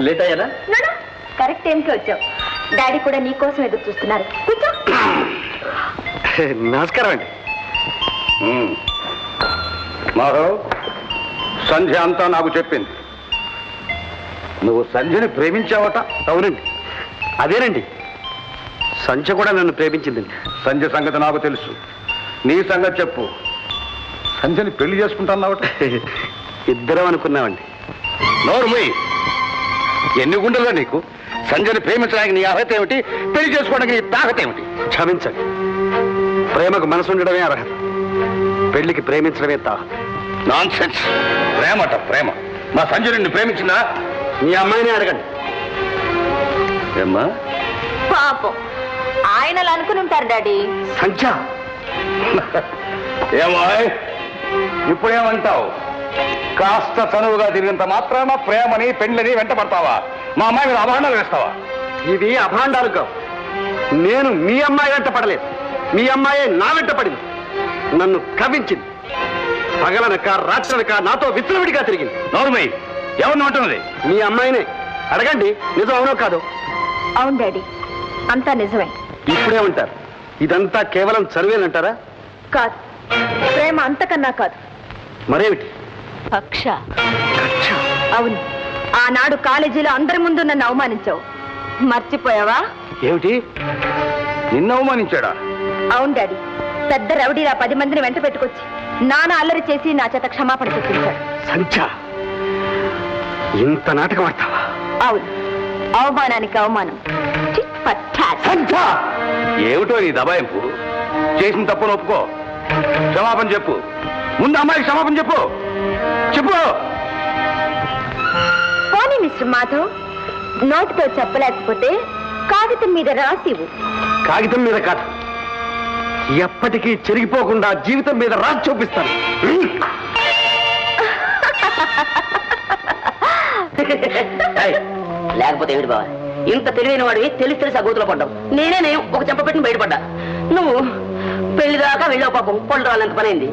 Late అయ్యారా? Correct టైంకి వచ్చావు. డాడీ కూడా నీ కోసం ఎదురు చూస్తున్నారు. కూర్చో. నమస్కారం అండి. మాధవ్, సంధ్య అంతా నాకు చెప్పింది. నువ్వు సంధ్యని ప్రేమించావట? అవునండి, అదేనండి. సంధ్య కూడా నన్ను ప్రేమించిందండి. సంధ్య సంగతి నాకు తెలుసు. నీ సంగతి చెప్పు. సంధ్యని పెళ్లి చేసుకుంటున్నావట? ఇద్దరం అనుకున్నామండి. నోరు మూయి. ఎన్ని గుండెలుగా నీకు? సంధ్యని ప్రేమించడానికి నీ అర్హత ఏమిటి? పెళ్లి చేసుకోవడానికి నీ తాహత ఏమిటి? క్షమించండి, ప్రేమకు మనసు ఉండడమే అర్హత, పెళ్లికి ప్రేమించడమే తాహత. Non sense. ప్రేమట ప్రేమ. మా సంధ్య నిన్ను ప్రేమించిందా? మీ అమ్మాయిని అడగండి. ఏమ్మా? పాపం ఆయన అలా అనుకుని ఉంటారు డాడీ. సంధ్య, ఏమాయ్ ఇప్పుడేమంటావు? కాస్త చనువుగా తిరిగినంత మాత్రాన ప్రేమని పెండ్లని వెంట పడతావా? మా అమ్మాయి మీద అభాండాలు వేస్తావా? ఇవి అభాండాలు కావు. నేను మీ అమ్మాయి వెంట పడలేదు, మీ అమ్మాయే నా వెంట పడింది. నన్ను కవించింది. పగలనక రాత్రనక నాతో విచ్చలవిడిగా తిరిగింది. నోరుమై, ఎవరిని అంటున్నది? మీ అమ్మాయినే అడగండి. నిజం అవునో కాదు? అవును డాడీ, అంతా నిజమే. ఇప్పుడే ఉంటారు. ఇదంతా కేవలం చదివేనంటారా? కాదు, ప్రేమ అంతకన్నా కాదు. మరేమిటి? కక్ష. అవును, ఆనాడు కాలేజీలో అందరి ముందు నన్ను అవమానించావు. మర్చిపోయావా? ఏమిటి? నిన్ను అవమానించాడా? అవును డాడీ, పెద్ద రౌడీలా 10 మందిని వెంట పెట్టుకొచ్చి నాన్న అల్లరి చేసి నా చేత క్షమాపణ చెప్పించాడు. సంధ్య, ఇంత నాటకం ఆడతావా? అవును, అవమానానికి అవమానం. సంధ్య, ఏమిటో నీ దబాయింపు? చేసిన తప్పును ఒప్పుకో, క్షమాపణ చెప్పు. ముందు అమ్మాయికి క్షమాపణ చెప్పు. చెప్పు. పోనీ మిస్టర్ మాధవ్, నోటితో చెప్పలేకపోతే కాగితం మీద రాసివు. కాగితం మీద కాదు, ఎప్పటికీ చెరిగిపోకుండా జీవితం మీద రాసి చూపిస్తాను. లేకపోతే ఏమిటి బావా, ఇంత తెలివైన వాడివి తెలిసి ఆ గోతులో పడ్డావు. నేనే ఒక చెంప పెట్టిన బయటపడ్డా. నువ్వు పెళ్లి దాకా వెళ్ళావు. పాపం పళ్ళు రాలంత పనైంది.